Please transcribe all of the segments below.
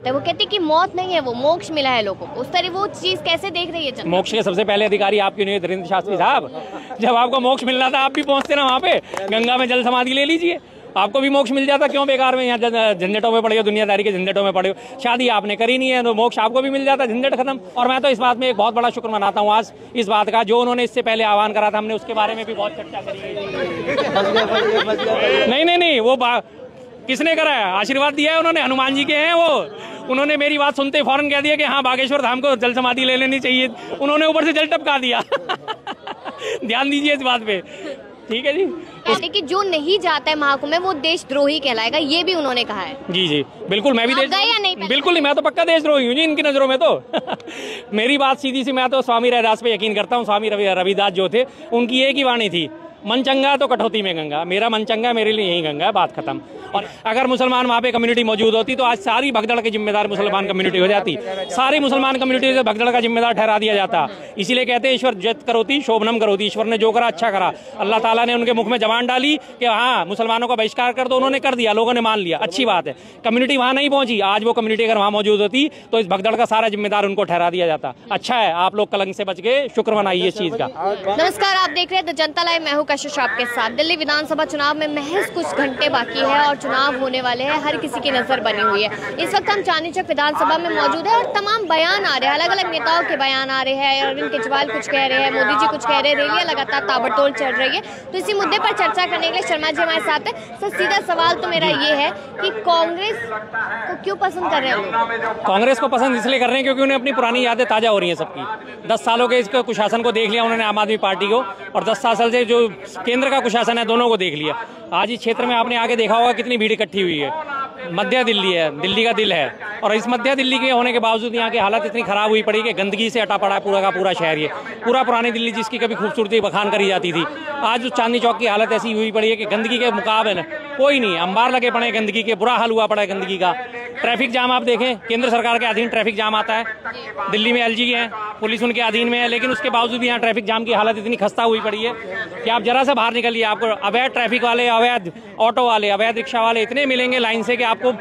वो कहती कि मौत नहीं है, वो मोक्ष मिला है लोगों को। उस तरह वो चीज कैसे देख रही है? मोक्ष के सबसे पहले अधिकारी आप क्यों नहीं, धीरेन्द्र शास्त्री साहब? जब आपको मोक्ष मिलना था आप भी पहुंचते ना वहाँ पे, गंगा में जल समाधि ले लीजिए, आपको भी मोक्ष मिल जाता। क्यों बेकार में यहाँ झंझटों में पड़े हो, दुनियादारी के झंझटों में पड़े हो? शादी आपने करी नहीं है तो मोक्ष आपको भी मिल जाता, झंझट खत्म। और मैं तो इस बात में एक बहुत बड़ा शुक्र मनाता हूँ आज इस बात का, जो उन्होंने इससे पहले आह्वान करा था, हमने उसके बारे में भी बहुत चर्चा करी। नहीं, वो किसने करा है? आशीर्वाद दिया है उन्होंने, हनुमान जी के हैं वो। उन्होंने मेरी बात सुनते फौरन कह दिया कि हाँ बागेश्वर धाम को जल समाधि ले लेनी चाहिए। उन्होंने ऊपर से जल टपका दिया। ध्यान दीजिए इस बात पे, ठीक है जी। कि जो नहीं जाता है महाकुंभ में वो देशद्रोही कहलाएगा, ये भी उन्होंने कहा है। जी बिल्कुल, मैं भी बिल्कुल नहीं, मैं तो पक्का देशद्रोही हूँ जी इनकी नजरों में तो। मेरी बात सीधी सी, मैं तो स्वामी रविदास पे यकीन करता हूँ। स्वामी रविदास जो थे उनकी एक ही वाणी थी, मन चंगा तो कटौती में गंगा। मेरा मन चंगा, मेरे लिए यही गंगा, बात खत्म। और अगर मुसलमान वहाँ पे कम्युनिटी मौजूद होती तो आज सारी भगदड़ की जिम्मेदार मुसलमान कम्युनिटी हो जाती, सारी मुसलमान कम्युनिटी से भगदड़ का जिम्मेदार ठहरा दिया जाता। इसीलिए कहते हैं ईश्वर जत करोती शोभनम करोती। ईश्वर ने जो करा अच्छा करा। अल्लाह ताला ने उनके मुख में जबान डाली कि हाँ मुसलमानों का बहिष्कार कर दो, उन्होंने कर दिया, लोगों ने मान लिया, अच्छी बात है। कम्युनिटी वहाँ नहीं पहुंची, आज वो कम्युनिटी अगर वहाँ मौजूद होती तो इस भगदड़ का सारा जिम्मेदार उनको ठहरा दिया जाता। अच्छा है, आप लोग कलंक से बच गए, शुक्र मनाइए इस चीज का। नमस्कार, आप देख रहे हैं द जनता लाइव, मैं हूं कशिश आपके साथ। दिल्ली विधानसभा चुनाव में महज कुछ घंटे बाकी है और चुनाव होने वाले हैं, हर किसी की नजर बनी हुई है। इस वक्त हम चांदनी चौक विधानसभा में मौजूद है और तमाम बयान आ रहे हैं, अलग अलग नेताओं के बयान आ रहे हैं। अरविंद केजरीवाल कुछ कह रहे हैं, मोदी जी कुछ कह रहे हैं, रैलियां लगातार ताबड़तोड़ चल रही है। तो इसी मुद्दे पर चर्चा करने के लिए शर्मा जी हमारे साथ है। सर सीधा सवाल तो मेरा ये है कि कांग्रेस को क्यों पसंद कर रहे हैं? कांग्रेस को पसंद इसलिए कर रहे हैं क्योंकि उन्हें अपनी पुरानी यादें ताजा हो रही हैं सबकी। 10 सालों के इसके कुशासन को देख लिया उन्होंने, आम आदमी पार्टी को, और 10 साल से जो केंद्र का कुशासन है दोनों को देख लिया। आज इस क्षेत्र में आपने आगे देखा होगा कितनी भीड़ इकट्ठी हुई है। मध्य दिल्ली है, दिल्ली का दिल है, और इस मध्य दिल्ली के होने के बावजूद यहाँ की हालत इतनी खराब हुई पड़ी कि गंदगी से अटा पड़ा है पूरा का पूरा शहर। ये पूरा पुरानी दिल्ली जिसकी कभी खूबसूरती बखान करी जाती थी, आज उस चांदनी चौक की हालत ऐसी हुई पड़ी है कि गंदगी के मुकाबले कोई नहीं, अंबार लगे पड़े गंदगी के, बुरा हाल हुआ पड़ा है गंदगी का। ट्रैफिक जाम आप देखें, केंद्र सरकार के अधीन ट्रैफिक जाम आता है, दिल्ली में एलजी है, पुलिस उनके अधीन में है, लेकिन उसके बावजूद भी यहाँ ट्रैफिक जाम की हालत इतनी खस्ता हुई पड़ी है कि आप जरा सा बाहर निकलिए, आपको अवैध ट्रैफिक वाले, अवैध ऑटो वाले, अवैध रिक्शा वाले इतने मिलेंगे लाइन से कि आपको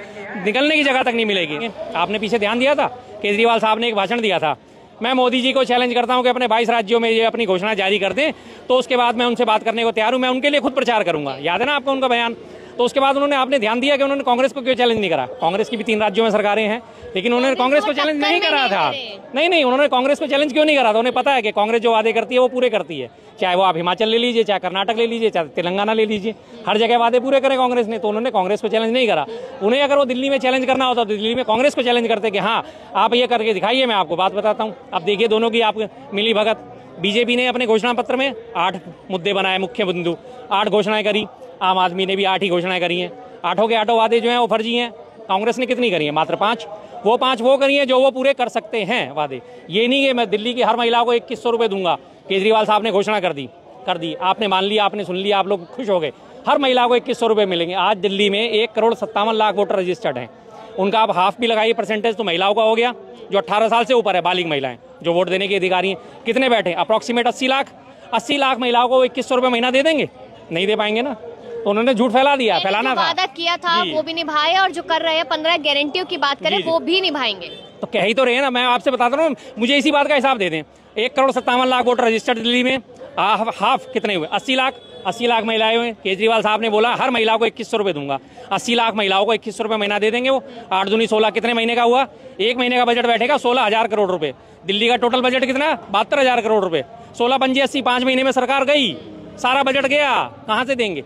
निकलने की जगह तक नहीं मिलेगी। आपने पीछे ध्यान दिया था, केजरीवाल साहब ने एक भाषण दिया था, मैं मोदी जी को चैलेंज करता हूं कि अपने 22 राज्यों में ये अपनी घोषणा जारी कर दें, तो उसके बाद मैं उनसे बात करने को तैयार हूं, मैं उनके लिए खुद प्रचार करूंगा। याद है ना आपको उनका बयान? तो उसके बाद उन्होंने, आपने ध्यान दिया कि उन्होंने कांग्रेस को क्यों चैलेंज नहीं करा? कांग्रेस की भी 3 राज्यों में सरकारें हैं, लेकिन उन्होंने कांग्रेस को चैलेंज नहीं करा था। नहीं, उन्होंने कांग्रेस को चैलेंज क्यों नहीं करा था? उन्हें पता है कि कांग्रेस जो वादे करती है वो पूरे करती है, चाहे वो आप हिमाचल ले लीजिए, चाहे कर्नाटक ले लीजिए, चाहे तेलंगाना ले लीजिए, हर जगह वादे पूरे करे कांग्रेस ने। तो उन्होंने कांग्रेस को चैलेंज नहीं करा। उन्हें अगर वो दिल्ली में चैलेंज करना होता तो दिल्ली में कांग्रेस को चैलेंज करते कि हाँ आप ये करके दिखाइए। मैं आपको बात बताता हूँ, अब देखिए दोनों की आप मिली भगत। बीजेपी ने अपने घोषणा पत्र में 8 मुद्दे बनाए, मुख्य बिंदु, 8 घोषणाएं करी। आम आदमी ने भी 8 ही घोषणाएं करी हैं। 8 के 8 वादे जो हैं वो फर्जी हैं। कांग्रेस ने कितनी करी है? मात्र 5। वो 5 वो करी है जो वो पूरे कर सकते हैं वादे। ये नहीं कि मैं दिल्ली की हर महिला को 2100 रुपये दूंगा। केजरीवाल साहब ने घोषणा कर दी, आपने मान लिया, आपने सुन लिया, आप लोग खुश हो गए, हर महिला को 2100 रुपये मिलेंगे। आज दिल्ली में 1,57,00,000 वोटर रजिस्टर्ड हैं, उनका आप हाफ भी लगाइए परसेंटेज तो महिलाओं का हो गया। जो 18 साल से ऊपर है, बालिग महिलाएं जो वोट देने के अधिकारी हैं, कितने बैठे? अप्रॉक्सीमेट 80 लाख। 80 लाख महिलाओं को 2100 रुपये महीना दे देंगे? नहीं दे पाएंगे ना। तो उन्होंने झूठ फैला दिया, फैलाना था। वादा किया था वो भी निभाए, और जो कर रहे हैं 15 गारंटियों की बात करें वो भी निभाएंगे। तो कह ही तो रहे हैं ना, मैं आपसे बताता हूँ, मुझे इसी बात का हिसाब दे दें। 1,57,00,000 वोटर रजिस्टर्ड दिल्ली में, हाफ कितने हुए? 80 लाख। 80 लाख महिलाएं हुए। केजरीवाल साहब ने बोला हर महिला को 2100 रुपये दूंगा। 80 लाख महिलाओं को 2100 रुपये महीना दे देंगे वो। 8 दूनी 16, कितने महीने का हुआ? 1 महीने का बजट बैठेगा 16,000 करोड़ रुपए। दिल्ली का टोटल बजट कितना? 72,000 करोड़ रुपए। 16 पंजे 80, 5 महीने में सरकार गई, सारा बजट गया। कहाँ से देंगे?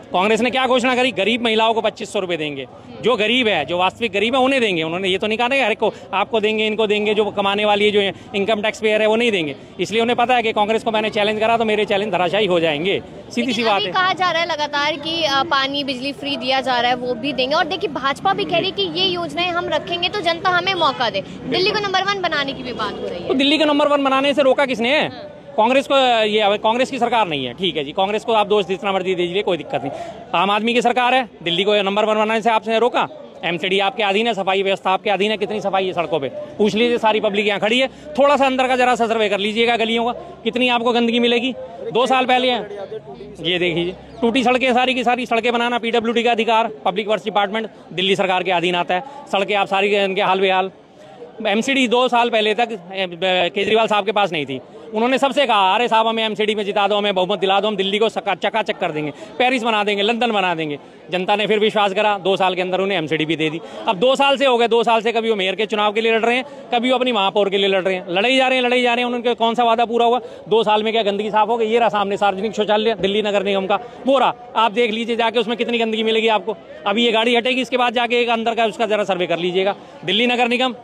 कांग्रेस ने क्या घोषणा करी? गरीब महिलाओं को 2500 रुपये देंगे। जो गरीब है, जो वास्तविक गरीब है, उन्हें देंगे। उन्होंने ये तो नहीं कहा हर एक को आपको देंगे, इनको देंगे, जो कमाने वाली है, जो इनकम टैक्स पेयर है, वो नहीं देंगे। इसलिए उन्हें पता है कि कांग्रेस को मैंने चैलेंज करा तो मेरे चैलेंज धराशायी हो जाएंगे। सीधी सी बात है। कहा जा रहा है लगातार कि पानी बिजली फ्री दिया जा रहा है, वो भी देंगे। और देखिए भाजपा भी कह रही है कि ये योजनाएं हम रखेंगे तो जनता हमें मौका दे। दिल्ली को नंबर 1 बनाने की भी बात हो रही है। तो दिल्ली को नंबर 1 बनाने से रोका किसने है? कांग्रेस को। ये कांग्रेस की सरकार नहीं है, ठीक है जी, कांग्रेस को आप दोष जितना मर्जी दीजिए, कोई दिक्कत नहीं। आम आदमी की सरकार है, दिल्ली को नंबर 1 बनाने से आपने रोका? एमसीडी आपके अधीन है, सफाई व्यवस्था आपके अधीन है, कितनी सफाई है सड़कों पे पूछ लीजिए, सारी पब्लिक यहाँ खड़ी है। थोड़ा सा अंदर का जरा सा सर्वे कर लीजिएगा गलियों का, कितनी आपको गंदगी मिलेगी। 2 साल पहले है, ये देखिए टूटी सड़कें, सारी की सारी सड़कें बनाना पीडब्ल्यूडी का अधिकार, पब्लिक वर्क्स डिपार्टमेंट दिल्ली सरकार के अधीन आता है। सड़कें आप सारी इनके हाल बेहाल। एमसीडी 2 साल पहले तक केजरीवाल साहब के पास नहीं थी। उन्होंने सबसे कहा अरे साहब हमें एमसीडी में जिता दो, हमें बहुमत दिला दो, हम दिल्ली को चकाचक कर देंगे, पेरिस बना देंगे, लंदन बना देंगे। जनता ने फिर विश्वास करा, 2 साल के अंदर उन्हें एमसीडी भी दे दी। अब 2 साल से हो गए, 2 साल से कभी वो मेयर के चुनाव के लिए लड़ रहे हैं, कभी वो अपनी महापौर के लिए लड़ रहे हैं, लड़ाई जा रहे हैं। उनके कौन सा वादा पूरा हुआ? 2 साल में क्या गंदगी साफ हो गई? ये रहा सामने सार्वजनिक शौचालय दिल्ली नगर निगम का, वो रहा, आप देख लीजिए जाके उसमें कितनी गंदगी मिलेगी आपको। अभी ये गाड़ी हटेगी, इसके बाद जाके एक अंदर का उसका जरा सर्वे कर लीजिएगा। दिल्ली नगर निगम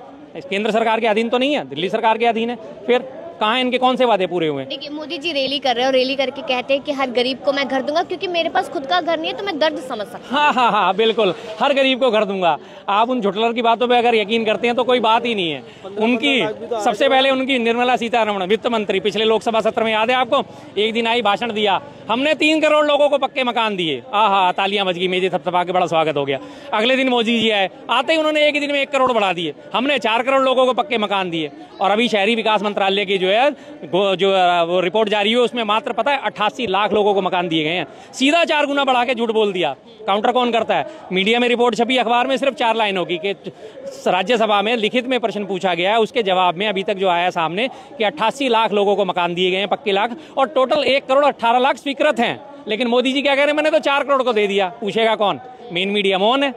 केंद्र सरकार के अधीन तो नहीं है, दिल्ली सरकार के अधीन है। फिर कहाँ इनके कौन से वादे पूरे हुए? देखिए मोदी जी रैली कर रहे हैं और रैली करके कहते हैं कि हर गरीब को मैं घर दूंगा, क्योंकि मेरे पास खुद का घर नहीं है तो मैं दर्द समझ सकता हूँ। हाँ, बिल्कुल, हर गरीब को घर दूंगा। आप उन झुटलर की बातों पे अगर यकीन करते हैं तो कोई बात ही नहीं है। उनकी सबसे पहले उनकी निर्मला सीतारमण वित्त मंत्री पिछले लोकसभा सत्र में याद है आपको, एक दिन आई भाषण दिया, हमने 3 करोड़ लोगों को पक्के मकान दिए। आहा, तालियां बज गई, मेजे थपथपा के बड़ा स्वागत हो गया। अगले दिन मोदी जी आए, आते ही उन्होंने एक दिन में 1 करोड़ बढ़ा दिए, हमने 4 करोड़ लोगों को पक्के मकान दिए। और अभी शहरी विकास मंत्रालय की जो रिपोर्ट जारी हुई उसमें मात्र पता है 88 लाख लोगों को मकान दिए गए हैं। सीधा 4 गुना बढ़ा के झूठ बोल दिया। काउंटर कौन करता है? मीडिया में रिपोर्ट छपी, अखबार में सिर्फ 4 लाइनों की कि राज्यसभा में लिखित में प्रश्न पूछा गया है, उसके जवाब में अभी तक जो आया सामने कि 88 लाख लोगों को मकान दिए गए हैं पक्के लाख, और टोटल 1 करोड़ 18 लाख स्वीकृत हैं। लेकिन मोदी जी क्या कह रहे हैं, मैंने तो 4 करोड़ को दे दिया। पूछेगा कौन? मेन मीडिया मौन है,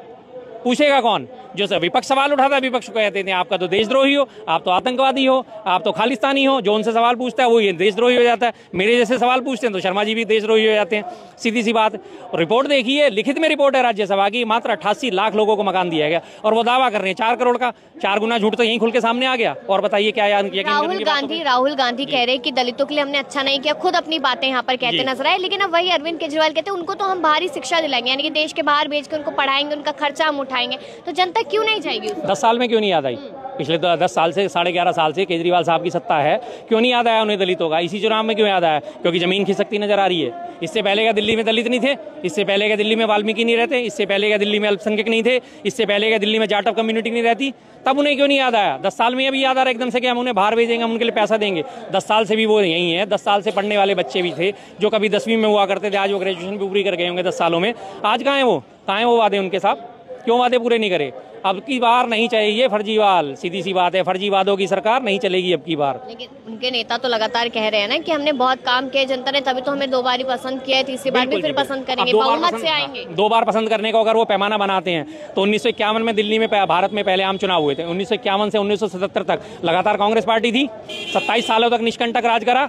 पूछेगा कौन? जो विपक्ष सवाल उठाता है, विपक्ष को कहते हैं आपका तो देशद्रोही हो, आप तो आतंकवादी हो, आप तो खालिस्तानी हो। जो उनसे सवाल पूछता है वो ये देशद्रोही हो जाता है। मेरे जैसे सवाल पूछते हैं तो शर्मा जी भी देशद्रोही हो जाते हैं, सीधी सी बात। रिपोर्ट देखिए, लिखित में रिपोर्ट है राज्यसभा की, मात्र 88 लाख लोगों को मकान दिया गया और वो दावा कर रहे हैं 4 करोड़ का। 4 गुना झूठ तो यहीं खुल के सामने आ गया। और बताइए क्या राहुल गांधी कह रहे हैं कि दलितों के लिए हमने अच्छा नहीं किया, खुद अपनी बातें यहाँ पर कहते नजर आए। लेकिन अब वही अरविंद केजरीवाल कहते हैं उनको तो हम बाहरी शिक्षा दिलाएंगे, यानी कि देश के बाहर भेज कर उनको पढ़ाएंगे, उनका खर्चा हम उठाएंगे। तो जनता क्यों नहीं जाएगी? 10 साल में क्यों नहीं याद आई? पिछले 10 साल से 11.5 साल से केजरीवाल साहब की सत्ता है, क्यों नहीं याद आया उन्हें दलितों का? इसी चुनाव में क्यों याद आया? क्योंकि जमीन खिसकती नजर आ रही है। इससे पहले क्या दिल्ली में दलित नहीं थे? इससे पहले क्या दिल्ली में वाल्मीकि नहीं रहते? इससे पहले क्या दिल्ली में अल्पसंख्यक नहीं थे? इससे पहले क्या दिल्ली में जाटव कम्युनिटी नहीं रहती? तब उन्हें क्यों नहीं याद आया? 10 साल में अभी याद आ रहा है एकदम से कि हम उन्हें बाहर भेजेंगे, हम उनके लिए पैसा देंगे। 10 साल से भी वो यही है। 10 साल से पढ़ने वाले बच्चे भी थे जो कभी 10वीं में हुआ करते थे, आज वो ग्रेजुएशन भी पूरी कर गए होंगे 10 सालों में। आज कहाँ है वो? कहाँ है वो वादे उनके साथ? क्यों वादे पूरे नहीं करे? अब की बार नहीं चाहिए फर्जीवाल, सीधी सी बात है। फर्जीवादों की सरकार नहीं चलेगी अब की बार। लेकिन उनके नेता तो लगातार कह रहे हैं ना कि हमने बहुत काम किया, जनता ने तभी तो हमें 2 बार ही पसंद किया है, तीसरी बार भी फिर पसंद करेंगे, बहुमत से आएंगे। 2 बार पसंद करने को अगर वो पैमाना बनाते हैं तो 1951 में दिल्ली में भारत में पहले आम चुनाव हुए थे। 1951 से 1977 तक लगातार कांग्रेस पार्टी थी, 27 सालों तक निष्कंटक राज करा,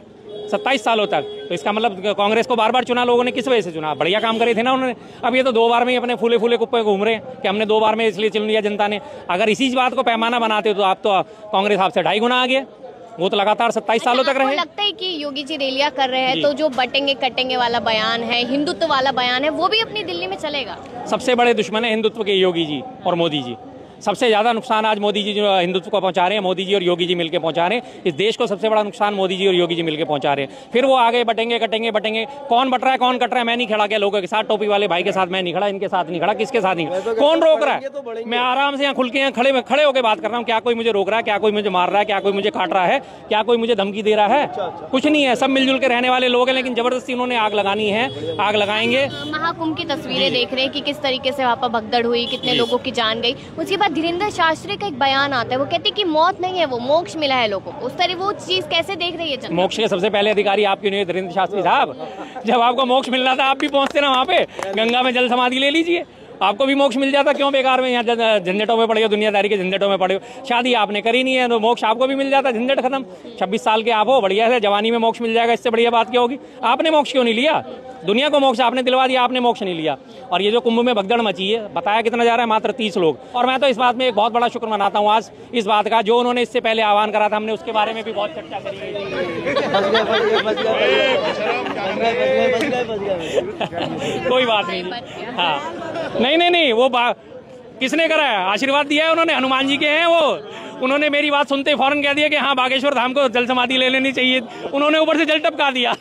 27 सालों तक। तो इसका मतलब कांग्रेस को बार बार चुना लोगों ने, किस वजह से चुना? बढ़िया काम करे थे ना उन्होंने। अब ये तो 2 बार में ही अपने फूले फूले कुप्पे घूम रहे हैं कि हमने 2 बार में इसलिए चुन लिया जनता ने। अगर इसी बात को पैमाना बनाते तो आप तो कांग्रेस आपसे 2.5 गुना आ गया। वो तो लगातार 27 सालों तक रहे। लगता है कि योगी जी रैलियां कर रहे हैं तो जो बटेंगे कटेंगे वाला बयान है, हिंदुत्व वाला बयान है, वो भी अपनी दिल्ली में चलेगा? सबसे बड़े दुश्मन है हिंदुत्व के योगी जी और मोदी जी। सबसे ज्यादा नुकसान आज मोदी जी जो हिंदुत्व को पहुंचा रहे हैं, मोदी जी और योगी जी मिलकर पहुंचा रहे हैं। इस देश को सबसे बड़ा नुकसान मोदी जी और योगी जी मिलकर पहुंचा रहे हैं। फिर वो आगे बटेंगे कटेंगे। कौन बट रहा है, कौन कट रहा है? मैं नहीं खड़ा क्या लोगों के साथ? टोपी वाले भाई के साथ मैं नहीं खड़ा, इनके साथ नहीं खड़ा, किसके साथ नहीं खड़ा? कौन रोक रहा है? मैं आराम से यहाँ खुल के यहाँ खड़े होकर बात कर रहा हूँ। क्या कोई मुझे रोक रहा है? क्या कोई मुझे मार रहा है? क्या कोई मुझे काट रहा है? क्या कोई मुझे धमकी दे रहा है? कुछ नहीं है, सब मिलजुल के रहने वाले लोग हैं। लेकिन जबरदस्ती उन्होंने आग लगानी है, आग लगाएंगे। महाकुंभ की तस्वीरें देख रहे हैं कि किस तरीके से वहाँ पर भगदड़ हुई, कितने लोगों की जान गई। उसके बाद धीरेन्द्र शास्त्री का एक बयान आता है, वो कहते हैं कि मौत नहीं है, वो मोक्ष मिला है लोगों को। उस तरह वो चीज कैसे देख रही है जनता? मोक्ष के सबसे पहले अधिकारी आप क्यों नहीं है धीरेन्द्र शास्त्री साहब? जब आपको मोक्ष मिलना था आप भी पहुंचते ना वहाँ पे, गंगा में जल समाधि ले लीजिए, आपको भी मोक्ष मिल जाता। क्यों बेकार में यहाँ झंझटों में पड़े हो, दुनियादारी के झंझटों में पड़े हो? शादी आपने करी नहीं है तो मोक्ष आपको भी मिल जाता, झंझट खत्म। 26 साल के आप हो, बढ़िया है, जवानी में मोक्ष मिल जाएगा, इससे बढ़िया बात क्या होगी? आपने मोक्ष क्यों नहीं लिया? दुनिया को मोक्ष आपने दिलवा दिया, आपने मोक्ष नहीं लिया। और ये जो कुंभ में भगदड़ मची है, बताया कितना जा रहा है? मात्र 30 लोग। और मैं तो इस बात में एक बहुत बड़ा शुक्र मनाता हूँ आज इस बात का, जो उन्होंने इससे पहले आह्वान करा था, हमने उसके बारे में भी बहुत चर्चा करी है। कोई बात नहीं। हाँ, नहीं, वो किसने करा है? आशीर्वाद दिया है उन्होंने, हनुमान जी के हैं वो। उन्होंने मेरी बात सुनते ही फौरन कह दिया कि हाँ बागेश्वर धाम को जल समाधि ले लेनी चाहिए। उन्होंने ऊपर से जल टपका दिया।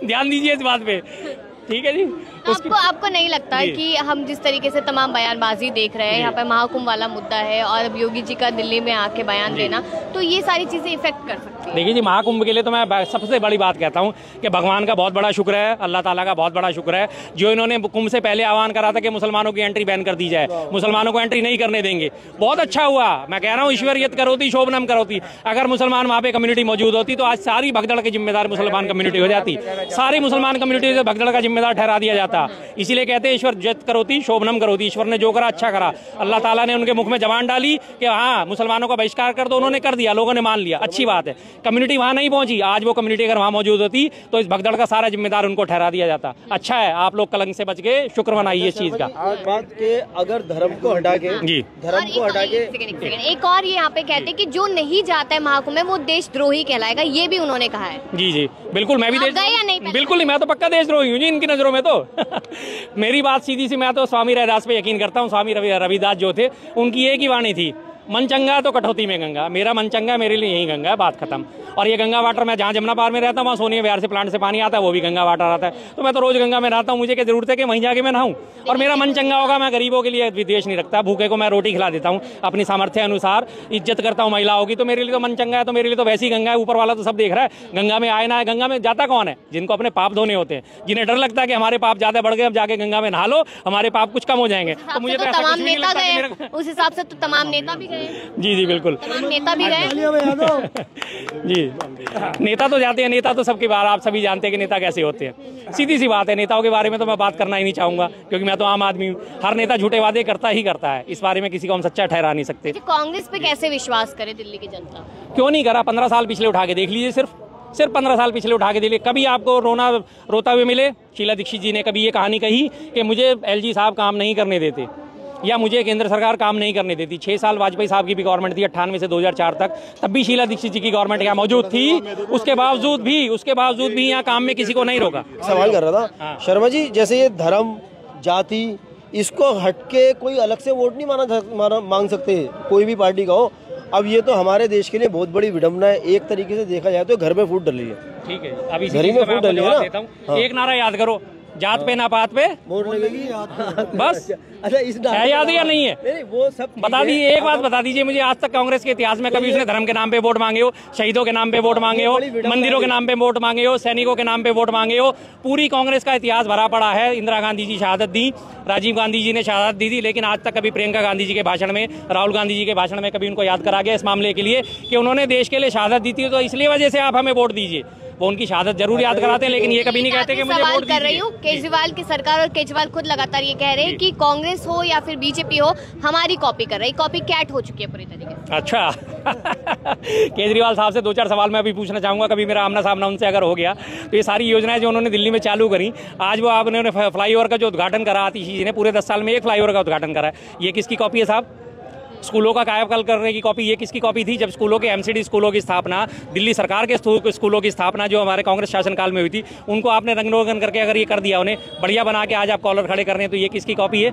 ध्यान दीजिए इस बात पे, ठीक है जी। आपको नहीं लगता है कि हम जिस तरीके से तमाम बयानबाजी देख रहे हैं, यहाँ पे महाकुंभ वाला मुद्दा है और अब योगी जी का दिल्ली में आके बयान देना, तो ये सारी चीजें इफेक्ट कर सकती है? देखिए जी, महाकुंभ के लिए तो मैं सबसे बड़ी बात कहता हूँ कि भगवान का बहुत बड़ा शुक्र है, अल्लाह ताला का बहुत बड़ा शुक्र है जो इन्होंने कुंभ से पहले आह्वान करा था कि मुसलमानों की एंट्री बैन कर दी जाए, मुसलमानों को एंट्री नहीं करने देंगे। बहुत अच्छा हुआ, मैं कह रहा हूँ ईश्वरियत करोती शोभनम करोती। अगर मुसलमान वहाँ पे कम्युनिटी मौजूद होती तो आज सारी भगदड़ की जिम्मेदार मुसलमान कम्युनिटी हो जाती, सारी मुसलमान कम्युनिटी से भगदड़ का जिम्मेदार ठहरा दिया जाता। इसीलिए कहते हैं ईश्वर जत करोती शोभनम करोती, ईश्वर ने जो करा अच्छा करा। अल्लाह ताला ने उनके मुख में जबान डाली कि हाँ मुसलमानों का बहिष्कार कर दो, उन्होंने कर दिया, लोगों ने मान लिया, अच्छी बात है। कम्युनिटी वहाँ नहीं पहुंची, आज वो कम्युनिटी अगर वहाँ मौजूद होती तो इस भगदड़ का सारा जिम्मेदार उनको ठहरा दिया जाता। अच्छा है, आप लोग कलंक से बच के शुक्र मनाइए इस चीज का। बात के अगर धर्म को हटा के जी, धर्म को हटा के एक और ये यहाँ पे कहते हैं कि जो नहीं जाता है महाकुंभ में वो देशद्रोही कहलाएगा, ये भी उन्होंने कहा है। जी जी बिल्कुल, मैं भी आप गए या नहीं? बिल्कुल नहीं, मैं तो पक्का देशद्रोही हूँ जी इनकी नजरों में तो। मेरी बात सीधी सी, मैं तो स्वामी रविदास पे यकीन करता हूँ। स्वामी रविदास जो थे उनकी एक ही वाणी थी, मन चंगा तो कटौती में गंगा। मेरा मन चंगा, मेरे लिए यही गंगा है, बात खत्म। और ये गंगा वाटर, मैं जहाँ जमुना पार में रहता हूँ वहाँ सोनिया विहार से प्लांट से पानी आता है, वो भी गंगा वाटर आता है, तो मैं तो रोज गंगा में नहाता हूँ। मुझे क्या जरूरत है कि वहीं जाके मैं नहाऊं? और मेरा मन चंगा होगा, मैं गरीबों के लिए विद्वेष नहीं रखता, भूखे को मैं रोटी खिला देता हूँ अपनी सामर्थ्य अनुसार, इज्जत करता हूँ महिलाओं की, तो मेरे लिए तो मन चंगा है, तो मेरे लिए तो वैसी गंगा है। ऊपर वाला तो सब देख रहा है, गंगा में आए ना है। गंगा में जाता कौन है? जिनको अपने पाप धोने होते हैं, जिन्हें डर लगता है कि हमारे पाप ज्यादा बढ़ गए, अब जाके गंगा में नहा लो, हमारे पाप कुछ कम हो जाएंगे। तो मुझे तो तमाम नेता गए, उस हिसाब से तो तमाम नेता भी गए। जी जी बिल्कुल, नेता भी गए। जी नेता तो जाते हैं, नेता तो सबके बारे आप सभी जानते हैं कि नेता कैसे होते हैं। सीधी सी बात है, नेताओं के बारे में तो मैं बात करना ही नहीं चाहूंगा, क्योंकि मैं तो आम आदमी हूँ। हर नेता झूठे वादे करता ही करता है, इस बारे में किसी को हम सच्चा ठहरा नहीं सकते। कांग्रेस पे कैसे विश्वास करे दिल्ली की जनता? क्यों नहीं करा? 15 साल पिछले उठा के देख लीजिए, सिर्फ 15 साल पिछले उठा के देखिए। कभी आपको रोता हुए मिले? शीला दीक्षित जी ने कभी ये कहानी कही कि मुझे एलजी साहब काम नहीं करने देते, या मुझे केंद्र सरकार काम नहीं करने देती? 6 साल वाजपेयी साहब की भी गवर्नमेंट थी 98 से 2004 तक, तब भी शीला दीक्षित जी की गवर्नमेंट यहाँ मौजूद थी। उसके बावजूद भी यहाँ काम में किसी को नहीं रोका। सवाल कर रहा था शर्मा जी, जैसे ये धर्म जाति इसको हटके कोई अलग से वोट नहीं मांग सकते कोई भी पार्टी का हो। अब ये तो हमारे देश के लिए बहुत बड़ी विडम्बना है। एक तरीके से देखा जाए तो घर में फूट डली है। ठीक है, अभी घर में फूट डली है ना। एक नारा याद करो, जात पे ना पात पे वोट लगेगी बस। अच्छा, इस है याद या नहीं है? नहीं, वो सब बता दीजिए, एक बात बता दीजिए मुझे, आज तक कांग्रेस के इतिहास में कभी उसने धर्म के नाम पे वोट मांगे हो, शहीदों के नाम पे वोट मांगे हो, मंदिरों के नाम पे वोट मांगे हो, सैनिकों के नाम पे वोट मांगे हो? पूरी कांग्रेस का इतिहास भरा पड़ा है। इंदिरा गांधी जी शहादत दी, राजीव गांधी जी ने शहादत दी थी, लेकिन आज तक कभी प्रियंका गांधी जी के भाषण में, राहुल गांधी जी के भाषण में कभी उनको याद करा गया इस मामले के लिए कि उन्होंने देश के लिए शहादत दी थी, तो इसलिए वजह से आप हमें वोट दीजिए? वो उनकी शहादत जरूर याद कराते हैं, लेकिन ये कभी नहीं कहते कि मुझे वोट दीजिए। कर रही हूँ केजरीवाल की सरकार, और केजरीवाल खुद लगातार ये कह रहे हैं कि कांग्रेस हो या फिर बीजेपी हो, हमारी कॉपी कर रही, कॉपी कैट हो चुकी है पूरी तरीके से। अच्छा केजरीवाल साहब से 2-4 सवाल मैं अभी पूछना चाहूंगा, कभी मेरा आमना सामना उनसे अगर हो गया तो ये सारी योजनाएं जो उन्होंने दिल्ली में चालू करी, आज वो आपने फ्लाईओवर का जो उद्घाटन करा, आतिशी जी ने पूरे 10 साल में एक फ्लाईओवर का उद्घाटन करा है, ये किसकी कॉपी है साहब? स्कूलों का कायाकल्प करने की कॉपी, ये किसकी कॉपी थी? जब स्कूलों के एमसीडी स्कूलों की स्थापना, दिल्ली सरकार के स्कूलों की स्थापना जो हमारे कांग्रेस शासनकाल में हुई थी, उनको आपने रंग रोगन करके अगर ये कर दिया, उन्हें बढ़िया बना के आज आप कॉलर खड़े कर रहे हैं, तो ये किसकी कॉपी है?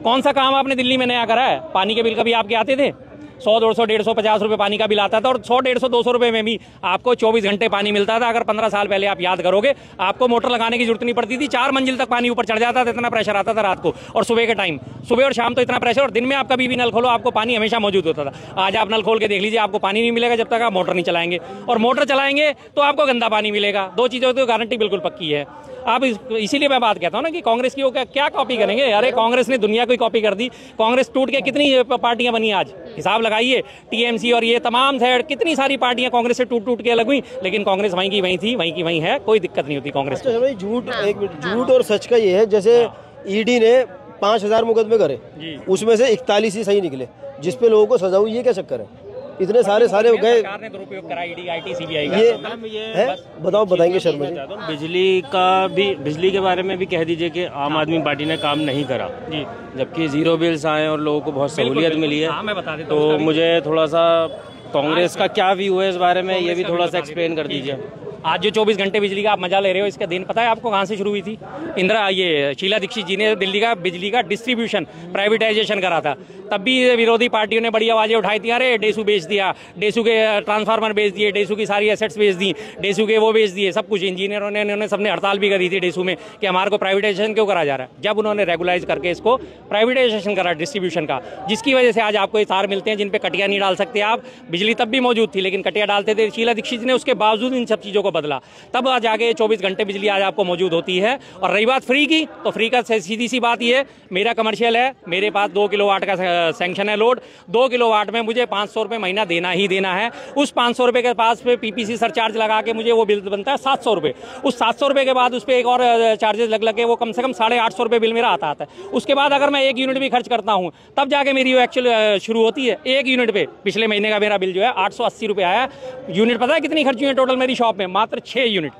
कौन सा काम आपने दिल्ली में नया करा है? पानी के बिल कभी आपके आते थे? 100, 200, 150, 50 रुपये पानी का बिल आता था, और 100, 150, 200 रुपये में भी आपको 24 घंटे पानी मिलता था। अगर 15 साल पहले आप याद करोगे, आपको मोटर लगाने की जरूरत नहीं पड़ती थी, 4 मंजिल तक पानी ऊपर चढ़ जाता था, इतना प्रेशर आता था रात को और सुबह के टाइम, सुबह और शाम तो इतना प्रेशर, और दिन में आप कभी भी नल खोलो आपको पानी हमेशा मौजूद होता था। आज आप नल खोल के देख लीजिए, आपको पानी नहीं मिलेगा जब तक आप मोटर नहीं चलाएंगे, और मोटर चलाएंगे तो आपको गंदा पानी मिलेगा। 2 चीज़ों की गारंटी बिल्कुल पक्की है। आप इसीलिए मैं बात कहता हूँ ना कि कांग्रेस की वो क्या कॉपी करेंगे? अरे कांग्रेस ने दुनिया को कॉपी कर दी। कांग्रेस टूट के कितनी पार्टियां बनी आज, हिसाब लगाइए। टीएमसी और ये तमाम कितनी सारी पार्टियां कांग्रेस से टूट के अलग हुई, लेकिन कांग्रेस वहीं की वहीं थी, वहीं की वहीं है, कोई दिक्कत नहीं होती कांग्रेस को। झूठ और सच का ये है, जैसे ईडी ने 5000 मुकदमे करे, उसमें से 41 ही सही निकले, जिसपे लोगों को सजा हुई। ये क्या चक्कर है? इतने सारे गए, सरकार ने दुरुपयोग करा, ईडी, आईटी, सीबीआई का। ये है, बताएंगे शर्मा जी। बिजली के बारे में भी कह दीजिए कि आम आदमी पार्टी ने काम नहीं करा जी, जबकि 0 बिल्स आए और लोगों को बहुत सहूलियत मिली है। मैं बता देता तो मुझे थोड़ा सा कांग्रेस का क्या व्यू है इस बारे में, ये भी थोड़ा सा एक्सप्लेन कर दीजिए। आज जो 24 घंटे बिजली का आप मजा ले रहे हो, इसका दिन पता है आपको कहाँ से शुरू हुई थी? ये शीला दीक्षित जी ने दिल्ली का बिजली का डिस्ट्रीब्यूशन प्राइवेटाइजेशन करा था। तब भी विरोधी पार्टियों ने बड़ी आवाजें उठाई थी, अरे डेसू बेच दिया, डेसू के ट्रांसफार्मर बेच दिए, डेसू की सारी एसेट्स बेच दी, डेसू के वो बेच दिए, सब कुछ। इंजीनियरों ने उन्होंने सबने हड़ताल भी करी थी डेसू में कि हमारे को प्राइवेटाइजेशन क्यों करा जा रहा है। जब उन्होंने रेगुलाइज करके इसको प्राइवेटाइजेशन करा डिस्ट्रीब्यूशन का, जिसकी वजह से आज आपको ये तार मिलते हैं जिन पे कटिया नहीं डाल सकते आप। बिजली तब भी मौजूद थी लेकिन कटिया डालते थे। शीला दीक्षित ने उसके बावजूद इन सब चीज़ों को बदला, तब आज आगे 24 घंटे बिजली आज आपको मौजूद होती है। और रही बात फ्री की, तो फ्री का सीधी सी बात ये, मेरा कमर्शियल है, मेरे पास 2 किलोवाट का सैंक्शन है लोड, 2 किलोवाट में मुझे 500 रुपये महीना देना ही देना है। उस 500 रुपये के पास पे पीपीसी सरचार्ज लगा के मुझे वो बिल बनता है 700 रुपये। उस 700 रुपये के बाद उस पर एक और चार्जेस लग के वो कम से कम 850 रुपये बिल मेरा आता है। उसके बाद अगर मैं 1 यूनिट भी खर्च करता हूँ तब जाके मेरी वो एक्चुअल शुरू होती है। 1 यूनिट पे पिछले महीने का मेरा बिल जो है 880 रुपये आया। यूनिट पता है कितनी खर्च हुई है टोटल मेरी शॉप में? मात्र 6 यूनिट।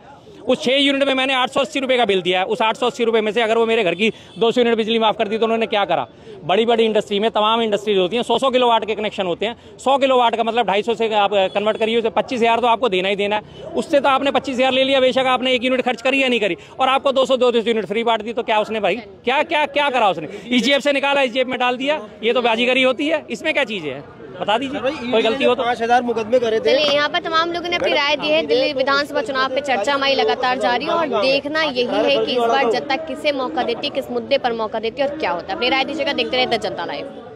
उस 6 यूनिट में मैंने 880 रुपये का बिल दिया है। उस 880 रुपये में से अगर वो मेरे घर की 200 यूनिट बिजली माफ़ कर दी तो उन्होंने क्या करा? बड़ी बड़ी इंडस्ट्री में तमाम इंडस्ट्रीज होती हैं, 100 किलोवाट के कनेक्शन होते हैं। 100 किलोवाट का मतलब 250 से आप कन्वर्ट करिए, उसे 25,000 तो आपको देना ही देना है। उससे तो आपने 25,000 ले लिया, बेशक आपने 1 यूनिट खर्च करी या नहीं करी, और आपको 200 यूनिट फ्री बांट दी। तो क्या उसने भाई क्या क्या क्या करा? उसने ईजीएफ से निकाला, ईजीएफ में डाल दिया। ये तो बाजीगरी होती है। इसमें क्या चीज़ें हैं बता दीजिए, कोई गलती हो तो। 5,000 मुकदमे करे थे। चलिए, यहाँ पर तमाम लोगों ने अपनी राय दी है। दिल्ली विधानसभा चुनाव पे चर्चा हमारी लगातार जारी है और देखना यही है कि इस बार जनता किसे मौका देती है, किस मुद्दे पर मौका देती है और क्या होता है। अपनी राय दीजिएगा। देखते रहे द जनता लाइव।